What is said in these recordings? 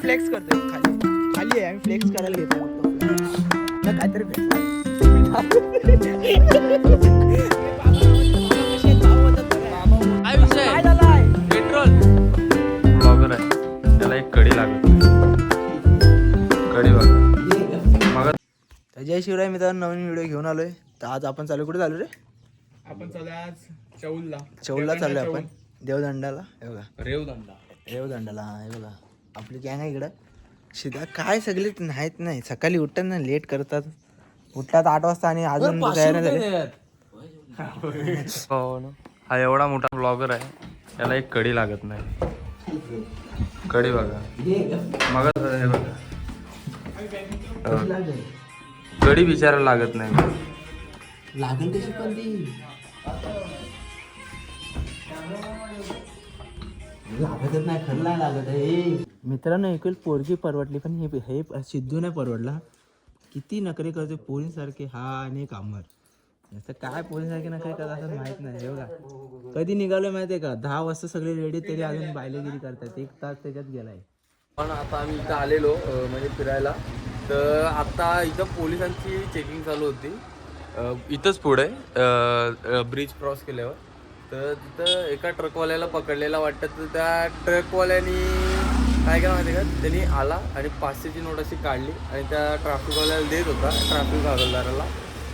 Flex करतोय खाली आहे, आम्ही फ्लेक्स करायला घेतो काहीतरी काय विषय पेट्रोल ब्लॉगर आहे, त्याला एक कडी लागत कडी बघा मग. जय शिवराय मित्रांनो, नवीन व्हिडिओ घेऊन आलोय. तर आज आपण चालू कुठे चालू रे? आपण चालू आज चौलला चाललोय आपण, देवदंडाला. हे बघा रेवदंडा हा हे बघा आपली गँग आहे इकडं. शिदा काय सगळे नाहीत नाही, सकाळी उठतात ना लेट करतात, उठतात 8 वाजता आणि अजून तयार नाही झाले. हो ना, हा एवढा मोठा ब्लॉगर आहे, त्याला एक कडी लागत नाही. कडी बघा मग, हे बघा कडी विचारायला लागत नाही. लागेल कशी पण ती लागतच नाही, खरं नाही लागत आहे. मित्रांनो ऐकून पोरगी परवडली, पण हे सिद्धू नाही परवडला. किती नखरे करतो पोरींसारखे हा आणि कामर. असं काय पोरींसारखे नखरे करतात असं माहित नाही. हे बघा कधी निघालोय माहितीये का, 10 वाजता सगळे रेडी तरी अजून बायलेगिरी करतात. 1 तास त्याच्यात गेलाय. पण आता आम्ही इथं आलेलो म्हणजे फिरायला, तर आता इथं पोलिसांची चेकिंग चालू होती. इथंच पुढे ब्रिज क्रॉस केल्यावर, तर तिथं एका ट्रकवाल्याला पकडलेला वाटतं. तर त्या ट्रकवाल्यानी काय काय माहिती का, त्यांनी आला आणि 500ची नोट अशी काढली आणि त्या ट्रॅफिकवाल्याला देत होता, ट्रॅफिक हवालदाराला.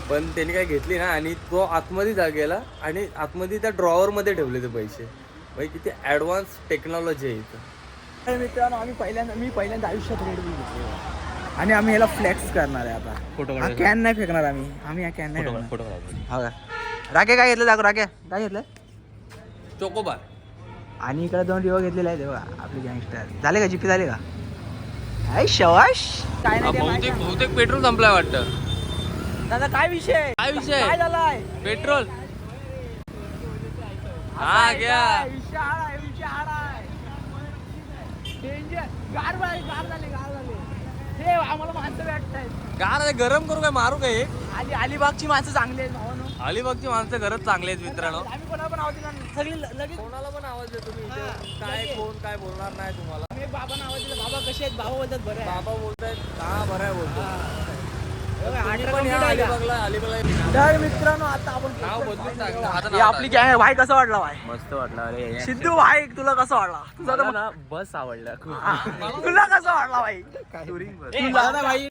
पण त्यांनी काय घेतली ना, आणि तो आतमध्ये गेला आणि आतमध्ये त्या ड्रॉवरमध्ये ठेवले ते पैसे. म्हणजे किती ॲडव्हान्स टेक्नॉलॉजी आहे इथं. मित्रांनो मी पहिल्यांदा आयुष्यात रेड बुल घेतले आणि आम्ही याला फ्लेक्स करणार आहे आता. हा कॅन नाही फेकणार आम्ही या कॅन नाही फेकणार. हा का राखे काय घेतलं दाखव, राखे काय घेतलं? चोकोबार. आणि इकडे 2 रिओ घेतलेले आहेत तेव्हा आपले गँगस्टर. झाले का जीपी झाले का? हाय शवाश. काय नाही बहुतेक पेट्रोल संपलाय वाटतं. दादा काय विषय काय झालाय? पेट्रोल हा घ्या. हे आम्हाला माणसं भेटतायत. गार गरम करू काय, मारू काय? अलिबागची माणसं चांगली आहेत भावानो. अलिबागची माणसं खरंच चांगले आहेत मित्रांनो. आम्ही कोणाला पण आवाज दिला सगळी लगेच. कोणाला पण आवाज देतो मी इथे, काय कोण काय बोलणार नाही तुम्हाला. मी बाबांना आवाज दिला, बाबा कसे आहेत? बाबा बोलतात बरं आहे. बाबा बोलतायत हा बरं आहे बोलतो. तर मित्रांनो आता आपण नाव बदलून टाकलं. आता हे आपली गँग आहे. भाई कसा वाटला भाई? मस्त वाटलं. अरे सिद्धू भाई तुला कसा वाटला? तुझा तर ना बस आवडला खूप. तुला कसा वाटला भाई? दादा भाई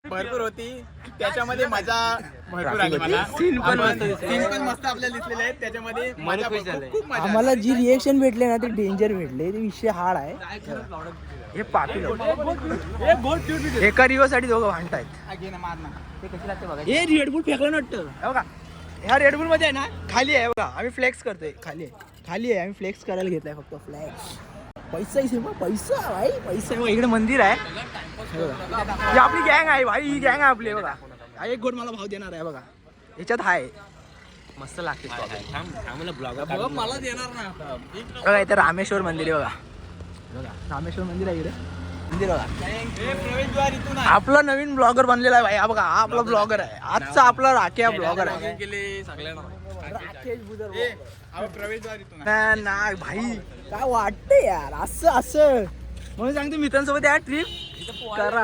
भरपूर होती, त्याच्यामध्ये मजा भरपूर आली मला. सीन पण मस्त आपल्याला दिसलेले आहेत, त्याच्यामध्ये मजा खूप मजा. आम्हाला जी रिएक्शन भेटले ना ते डेंजर भेटले. ते विषय हार्ड आहे. हे पाटील एका रिओसाठी दोघं भांडतायत. हे रेडबुल फेकलं नटतं बघा. ह्या रेडबुल मध्ये आहे ना खाली आहे बघा, आम्ही फ्लेक्स करतोय. खाली आहे आम्ही फ्लेक्स करायला घेतलाय फक्त. फ्लेक्स पैसा भाई, पैसा आहे. इकडे मंदिर आहे. ही आपली गँग आहे भाई, ही गँग आहे आपली. बघा हा एक गोट मला भाव देणार आहे बघा, याच्यात आहे. मस्त लागते. मला देणार ना. बघा इथे रामेश्वर मंदिर आहे. बघा रामेश्वर मंदिर आहे इकडे. मंदिर बघा. प्रवेशद्वार इथून आहे. आपला नवीन ब्लॉगर बनलेला आहे भाई. हा बघा हा आपला ब्लॉगर आहे. आजचा आपला राखे ब्लॉगर आहे. प्रवेशद्वार इथून आहे. नाही भाई काय वाटतंय यार असं म्हणून सांगतो मित्रांसोबत या ट्रिप करा.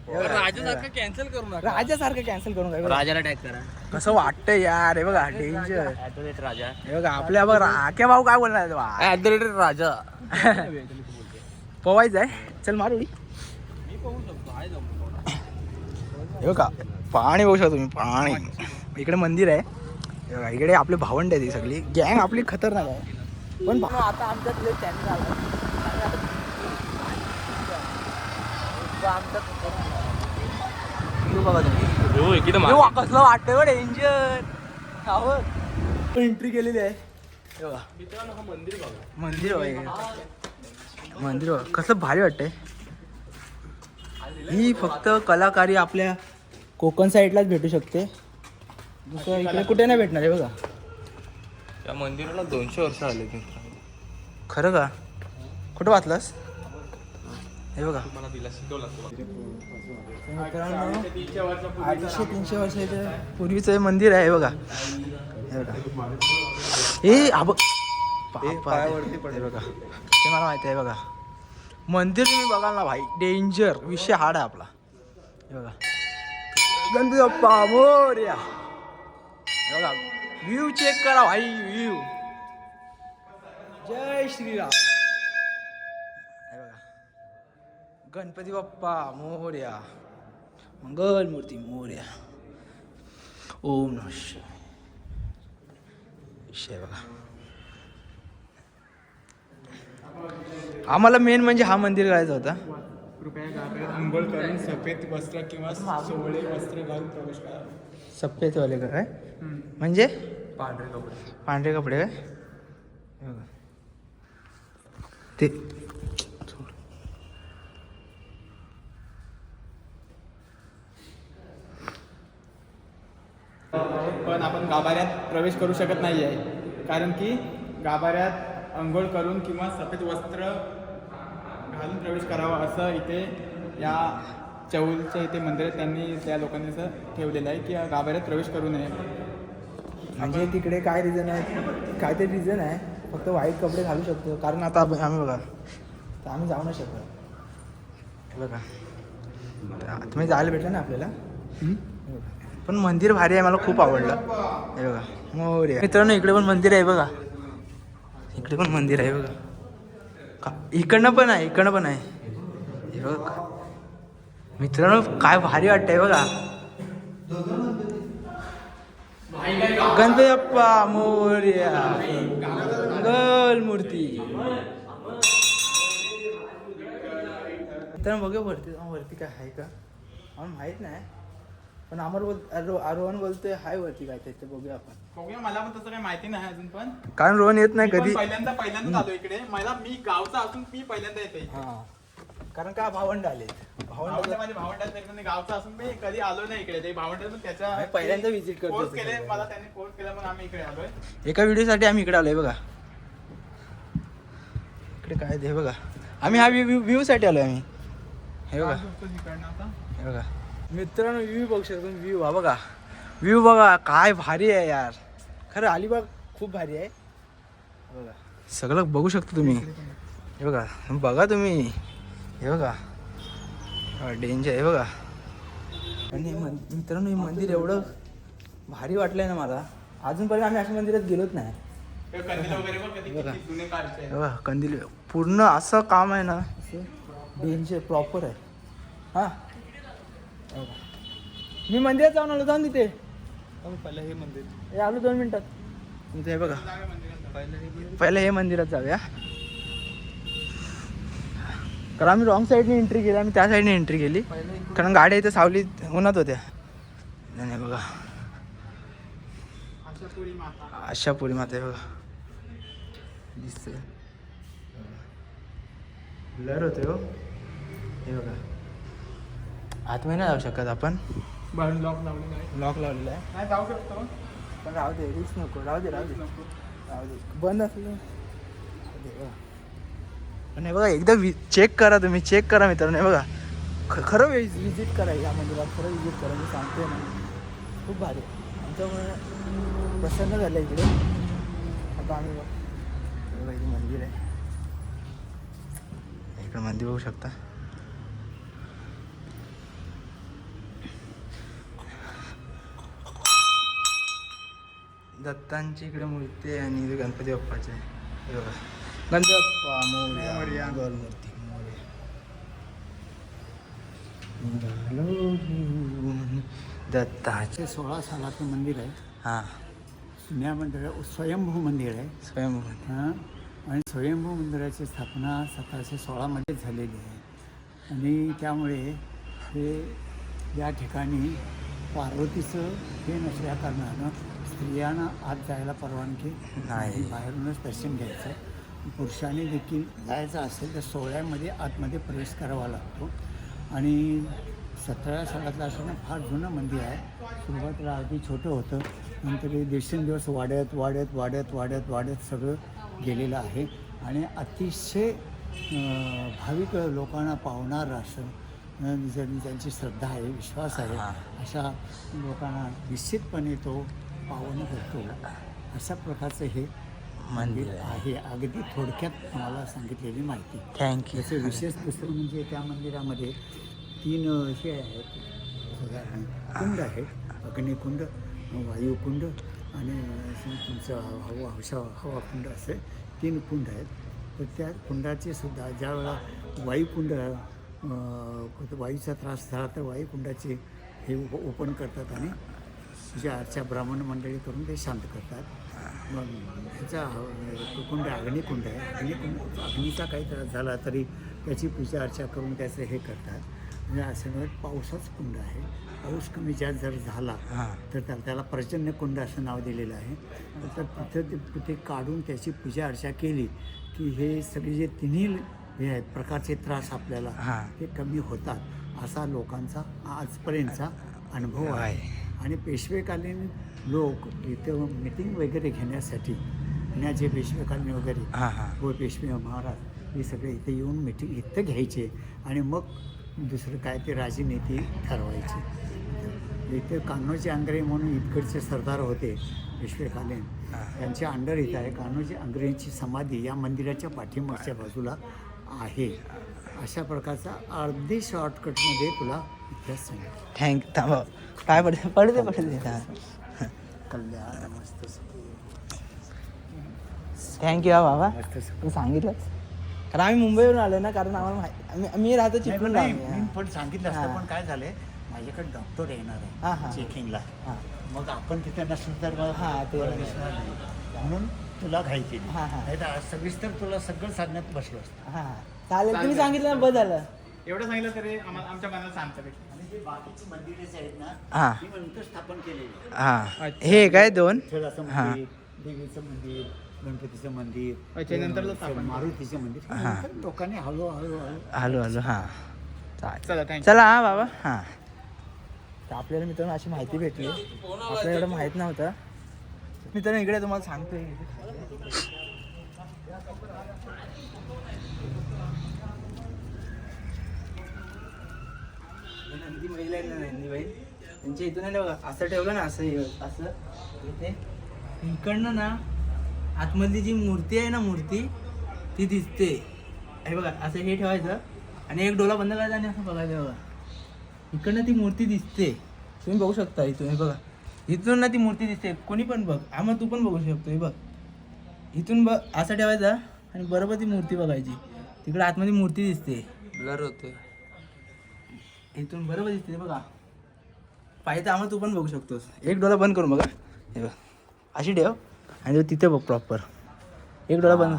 राजासारखं कॅन्सल करू नका. राजासारखं कॅन्सल करून काय राजाला टॅग करा. कसं वाटतंय यार. हे बघा डेंजर. राजा हे बघा आपल्या बघ राख्या भाऊ काय बोलणार राजा पवायचं आहे. चल मारू. हे बघा पाणी बघू शकता तुम्ही, पाणी. इकडे मंदिर आहे. हे बघा इकडे आपले भावंड आहे. ती सगळी गँग आपली खतरनाक आहे. पण आता आमच्यात कसलं वाटतंय डेंजर. एंट्री केलेली आहे. मंदिर बघा कसं भारी वाटतंय. ही फक्त कलाकारी आपल्या कोकण साईडलाच भेटू शकते, दुसऱ्या इकडे कुठे नाही भेटणार आहे. बघा त्या मंदिराला 200 वर्ष आले. खरं का? कुठं वाचलास? हे बघा मला तिला शिकवला. मित्रांनो 250-300 वर्षाच्या पूर्वीचं हे मंदिर आहे. बघा हे बघा. हे बघा ते मला माहिती आहे. बघा मंदिर तुम्ही बघाल ना भाई, डेंजर विषय हार्ड आहे आपला. हे बघा गणपती बाप्पा मोरया. हे बघा व्ह्यू चेक करा भाई, व्ह्यू. जय श्रीराम. हे बघा गणपती बाप्पा मोरया, मंगल मूर्ती मोरया. ओम नमः शिवाय. विषय बघा. आम्हाला मेन म्हणजे हा मंदिर करायचा होता. कृपया गाभाऱ्यात अंघोळ करून सफेद वस्त्र किंवा सोवळे वस्त्र घालून प्रवेश करा. सफेदवाले का काय म्हणजे पांढरे कपडे. पांढरे कपडे काय. हे बघा ते पण आपण गाभाऱ्यात प्रवेश करू शकत नाही आहे, कारण की गाभाऱ्यात अंघोळ करून किंवा सफेद वस्त्र घालून प्रवेश करावा असं इथे या चौलच्या इथे मंदिरात त्यांनी त्या लोकांनी असं ठेवलेलं आहे की गाभाऱ्यात प्रवेश करू नये. म्हणजे तिकडे काय रिझन आहे, काय तरी रिझन आहे. फक्त व्हाईट कपडे घालू शकतो, कारण आता आम्ही बघा तर आम्ही जाऊ नाही शकतो. बघा तुम्ही जायला भेटलं ना आपल्याला. पण मंदिर भारी आहे, मला खूप आवडलं. हे बघा मोरया. मित्रांनो इकडे पण मंदिर आहे बघा, इकडे पण मंदिर आहे बघा. इकडनं पण आहे, इकडनं पण आहे. हे बघ मित्रांनो काय भारी वाटतंय बघा. गणपती बाप्पा मोरया, मंगल मूर्ती. तर बघूया वरती काय आहे का, आम्हाला माहित नाही. पण रोहन बोलतोय हाय वरती काय ते बघूया आपण. बघूया, मला पण तसं काही माहिती नाही अजून. पण कारण रोहन येत नाही मी पण कधी. पहिल्यांदा आलो इकडे. मी गावचा असून मी पहिल्यांदा येते. हा कारण का भावंड आले, माझे भावंड गावचा असून मी कधी आलो नाही इकडे. ते भावंड पण त्याच्या पहिल्यांदा विजिट करतो. फोर्स केले मला, त्यांनी फोर्स केला म्हणून आम्ही इकडे आलोय. एका व्हिडिओसाठी आम्ही इकडे आलोय बघा. इकडे काय ते बघा, आम्ही हा व्ह्यू साठी आलोय आम्ही. हे बघा हे बघा मित्रांनो व्ह्यू बघू शकतो. व्ह्यू हा बघा, व्ह्यू बघा काय भारी आहे यार. खरं अलिबाग खूप भारी आहे बघा. सगळं बघू शकतो तुम्ही. हे बघा बघा तुम्ही. हे बघा डेंजर आहे बघा. आणि मित्रांनो हे मंदिर एवढं भारी वाटलंय ना मला. अजूनपर्यंत आम्ही अशा मंदिरात गेलोच नाही. बघा कंदील पूर्ण असं काम आहे ना, डेंजर प्रॉपर आहे. हा मी मंदिरात जाऊन आलो, जाऊन तिथे पहिलं हे मंदिर हे आलो 2 मिनिटात. हे बघा पहिलं हे मंदिरात जाऊया, कारण आम्ही रॉंग साईडने एंट्री केली. आम्ही त्या साईडने एंट्री केली कारण गाड्या इथे सावलीत उन्हात होत्या. नाही बघा आशापुरी माता आहे बघा, दिसते ब्लर होते हो. हे बघा आतमध्ये नाही जाऊ शकत आपण, लॉक लावलेलं आहे. लॉक लावलेला आहे. नाही जाऊ शकतो पण राहू दे, रिस्क नको. राहू दे बंद असलं. पण हे बघा एकदा चेक करा तुम्ही, चेक करा मित्रांनो. हे बघा खरं विजिट करा या मंदिरात, खरं विजिट करा. मी सांगतोय ना खूप भारी आहे. आमच्यामुळे प्रसन्न झालं इकडे. आता आम्ही बघा इथे मंदिर आहे, इकडे मंदिर बघू शकता. दत्तांची इकडे मूर्ती आहे आणि इथे गणपती बाप्पाचे आहे. हे बघा गणपती बाप्पा मोरया, मंगल मूर्ती मोरया. दत्ताचे 16 सालाचं मंदिर आहे. हां जुन्या मंदिर स्वयंभू मंदिर आहे. स्वयंभू हां, आणि स्वयंभू मंदिराची स्थापना 1716 मध्ये झालेली आहे. आणि त्यामुळे हे या ठिकाणी पार्वतीचं हे नसल्या कारणानं स्त्रियांना आत जायला परवानगी नाही, बाहेरूनच दर्शन घ्यायचं. पुरुषांनी देखील जायचं असेल तर सोहळ्यामध्ये आतमध्ये प्रवेश करावा लागतो. आणि 17 सालातलं असताना फार जुनं मंदिर आहे. सुरुवातीला अगदी छोटं होतं, नंतर हे दिवसेंदिवस वाढत वाढत वाढत वाढत वाढत सगळं गेलेलं आहे. आणि अतिशय भाविक लोकांना पावणारं असं ज्यांची श्रद्धा आहे, विश्वास आहे, अशा लोकांना निश्चितपणे तो पावन करतो. अशा प्रकारचं हे मंदिर आहे. अगदी थोडक्यात मला सांगितलेली माहिती. थँक्यू. त्याचं विशेष दुसरं म्हणजे त्या मंदिरामध्ये 3 हे आहेत कुंड आहेत. अग्निकुंड, वायुकुंड आणि तुमचं हवाकुंड असे 3 कुंड आहेत. तर त्या कुंडाचे सुद्धा ज्या वेळा वायुकुंड वायूचा त्रास झाला तर वायुकुंडाचे हे ओपन करतात आणि पूजा अर्चा ब्राह्मण मंडळी करून ते शांत करतात. मग ह्याचा कुंड अग्निकुंड आहे. अग्नीचा काही त्रास झाला तरी त्याची पूजा अर्चा करून त्याचं हे करतात. म्हणजे असं पावसाच कुंड आहे. पाऊस कमी जास्त जर झाला तर त्याला पर्जन्य कुंड असं नाव दिलेलं आहे. तर तिथे काढून त्याची पूजा अर्चा केली की हे सगळे जे तिन्ही हे आहेत प्रकारचे त्रास आपल्याला ते कमी होतात असा लोकांचा आजपर्यंतचा अनुभव आहे. आणि पेशवेकालीन लोक इथं मिटिंग वगैरे घेण्यासाठी पुण्याचे पेशवेकालीन वगैरे व पेशवे महाराज हे सगळे इथे येऊन मिटिंग इथं घ्यायचे आणि मग दुसरं काय ते राजनीती ठरवायची. इथे कान्होजी आंग्रे म्हणून इकडचे सरदार होते पेशवेकालीन, त्यांच्या अंडर इथं आहे. कान्होजी आंग्रेंची समाधी या मंदिराच्या पाठीमागच्या बाजूला आहे. अशा प्रकारचा अगदी शॉर्टकटमध्ये तुला इतिहास सांगितलं. थांबा काय पडते कल्याण मस्त थँक्यू हा बाबा. मस्त तू सांगितलंच कारण आम्ही मुंबईवरून आलो ना. कारण आम्हाला मी राहतो चिपळूणला. मी पण सांगितलं असतं पण काय झालंय माझ्याकडे डॉक्टर येणार आहे चेकिंगला. मग आपण तिथे नसलं तर मग ते बरं दिसणार नाही. म्हणून तुला घायची हां. सविस्तर तुला सगळं सांगण्यात बसलो असतं. हां चालेल. तुम्ही सांगितलं ना बस झालं. एवढं सांगितलं तरी आमच्या मनाला शांत भेटलं. आणि जे बाकीची मंदिरे जे आहेत ना हां ती नंतर स्थापन केलेली. हां हे काय 2 विठ्ठलाचं मंदिर, देवीचं मंदिर, गणपतीचं मंदिर, नंतर मारुतीचं मंदिर. नंतर लोकांनी हळूहळू हॅलो हां चला चालेल. थँक्यू. चला हा बाबा. हां तर आपल्याला मित्रांनो अशी माहिती भेटली. आपल्याला एवढं माहीत नव्हतं. मित्रांनो इकडे तुम्हाला सांगतोय नंदी महिला आहे ना, नंदीबाई त्यांच्या इथून आहे ना बघा असं ठेवलं ना असं इथे इकडनं ना आतमधली जी मूर्ती आहे ना मूर्ती ती दिसते. हे बघा असं हे ठेवायचं आणि एक डोला बंद करायचा आणि असं बघायचं. बघा इकडनं ती मूर्ती दिसते. तुम्ही बघू शकता इथून. हे बघा इथून ना ती मूर्ती दिसते. कोणी पण बघ. मग तू पण बघू शकतो. हे बघ इथून बघ असं ठेवायचा आणि बरोबर ती मूर्ती बघायची. तिकडे आतमध्ये मूर्ती दिसते. ब्लर होते इथून बरोबर दिसते. बघा पाहिजे आम्हाला तू पण बघू शकतोस. एक डोळा बंद करून बघा. हे बघ अशी ठेव आणि तिथे बघ प्रॉपर एक डोळा बंद.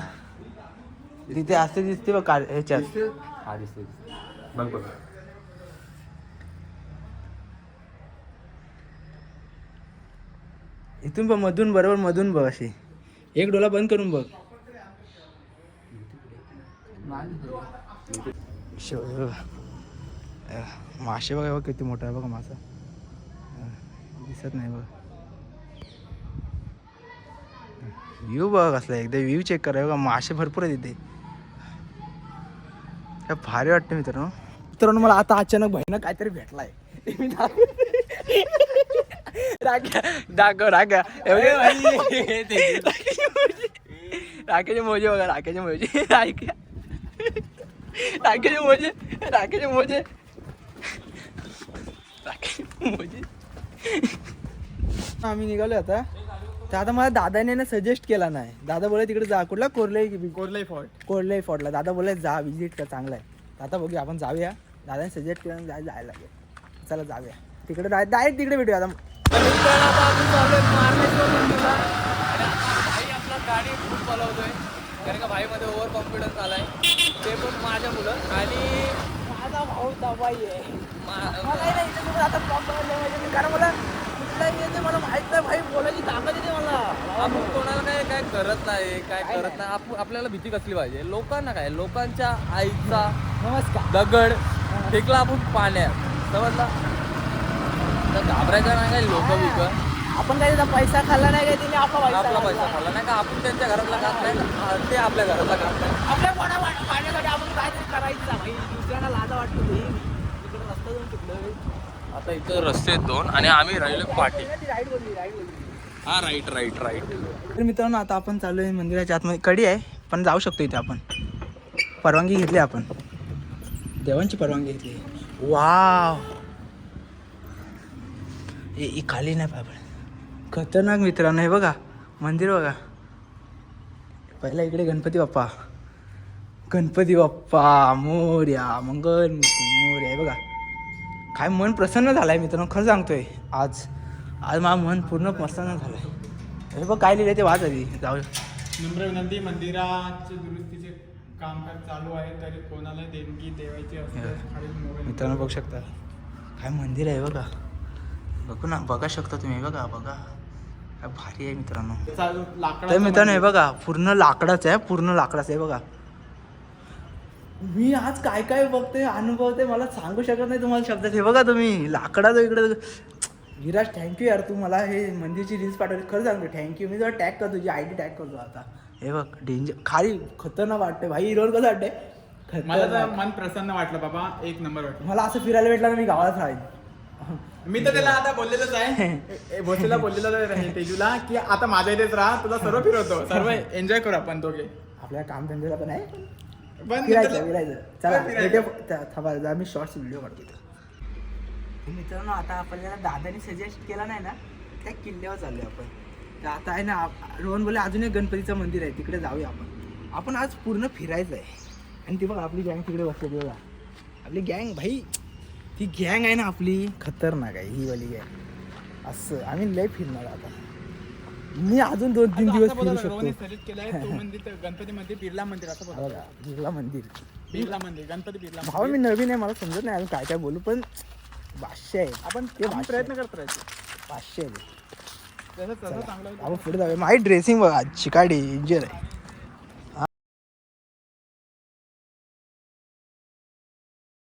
तिथे असते दिसते बघ ह्याच्यात. हा दिसते बघ बघ. इथून बघ मधून बरोबर मधून बघ अशी एक डोळा बंद करून बघ. मासे बघा किती मोठा आहे बघा मासा. दिसत नाही बघ. व्ह्यू बघ कसला एकदा व्ह्यू चेक करा बघा. मासे भरपूर आहेत इथे. काय भारी वाटतं मित्रांनो. मला आता अचानक बहिणं काहीतरी भेटलाय. दाखव राखेचे मोजे बघा. राखेचे मोजे राखेचे मोजे आम्ही निघालो आता. तर आता मला दादाने ना सजेस्ट केला नाही. दादा बोलले तिकडे जा. कुठला कोरलाई फोर्टला दादा बोलले जा विजिट कर चांगला आहे. आता बघूया आपण जाऊया. दादाने सजेस्ट केलं जायला लागेल. चला जाऊया तिकडे. डायरेक्ट तिकडे भेटूया. आता भाई आपला गाडी खूप बोलावतोय कारण का भाईमध्ये ओव्हर कॉन्फिडन्स आलाय. ते पण माझ्या मुलं आणि माझा भाऊ दबाई आहे. मला आता कारण मला माहित नाही भाई बोलायची ताकद येते मला. आपण कोणाला काय करत नाही आपल्याला भीती कसली पाहिजे. लोकांना काय लोकांच्या आईचा नमस्कार दगड फेकला आपण पाण्यात समजला तर घाबरायचा नाही काय. लोक विक आपण काही त्याचा पैसा खाल्ला नाही काय तिने आपला पैसा खाल्ला नाही का. आपण त्यांच्या घरातला काम नाही ते आपल्या घरातला काम नाही. आपल्या पोटा पाण्यासाठी आपण काहीतरी करायचं भाई. दुसऱ्याला लाजा वाटतो तिकडे रस्ता जाऊन चुकलं. आता इथं रस्ते आहेत 2 आणि आम्ही राहिलो पाठी. राईड बोलली हा राईट राईट राईट. तर मित्रांनो आता आपण चालू आहे मंदिराच्या आतमध्ये. कडी आहे पण जाऊ शकतो इथे आपण. परवानगी घेतली आपण, देवांची परवानगी घेतली. वाव हे खाली नाही पाहिजे. खतरनाक मित्रांनो. हे बघा मंदिर बघा. पहिला इकडे गणपती बाप्पा. गणपती बाप्पा मोरया, मंगलमूर्ती मोरया. हे बघा काय मन प्रसन्न झालंय मित्रांनो. खरं सांगतोय आज माझं मन पूर्ण प्रसन्न झालंय. हे बघ काय लिहिलंय ते वाच आधी. जाऊ. नम्र विनंती, मंदिराचे दुरुस्तीचे कामकाज चालू आहे, तरी कोणाला देणगी द्यायची असल्यास खालील मोबाईल मित्रांनो बघू शकता काय मंदिर आहे बघा. बघू ना, बघा शकता तुम्ही. बघा बघा काय भारी आहे मित्रांनो. तर मित्रांनो हे बघा पूर्ण लाकडाचं आहे, पूर्ण लाकडाचं आहे बघा. मी आज काय काय बघते अनुभवते मला सांगू शकत नाही तुम्हाला शब्दात. हे बघा तुम्ही लाकडाचं इकडे. विराज थँक्यू यार, तू मला हे मंदिरची रील्स पाठवली. खरं सांगतो थँक्यू. मी तुला टॅग करतो, तुझी आय डी टॅग करतो आता. हे बघ डेंजर खाली खतरनाक वाटते भाई. हिरोर कसं वाटतंय. मला तर मन प्रसन्न वाटलं बाबा, एक नंबर वाटलं. मला असं फिरायला भेटलं ना मी गावालाच राहील. मी तर त्याला आता बोललेलंच आहे, भोसलेला बोललेलं आहे तेजूला की आता माझ्या इथेच राहा, तुला सर्व फिरवतो, सर्व एन्जॉय करू आपण दोघे. आपल्या कामधंद्याला पण आहे, पण फिरायचं. चला फिरायचं. थांबा मी शॉर्ट्स व्हिडिओ काढतो इथं. मित्रांनो आता आपल्याला दादानी सजेस्ट केला नाही ना, त्या किल्ल्यावर चाललोय आपण. तर आता आहे ना रोहन बोले अजून एक गणपतीचं मंदिर आहे तिकडे जाऊया आपण. आपण आज पूर्ण फिरायचं आहे. आणि ती बघा आपली गँग तिकडे बसलेली बघा. आपली गँग भाई, ती गँग आहे ना आपली खतरनाक आहे ही वाली गँग. असं आम्ही लय फिरणार आता. मी अजून 2-3 दिवस फिरू शकतो. सजेस्ट केलाय तो मंदिर, गणपती मंदिर, बिर्ला मंदिर असं बोला. बघा बिर्ला मंदिर, बिर्ला मंदिर, गणपती बिर्ला भाऊ मी नवीन आहे, मला समजत नाही अजून काय काय बोलू. पण भाष्य आहे, आपण ते भाष्य प्रयत्न करत राहायचे. भाष्य आहे. तसं चांगलं आपण पुढे जाऊया. माझी ड्रेसिंग बघा चिकाडी इंजर आहे.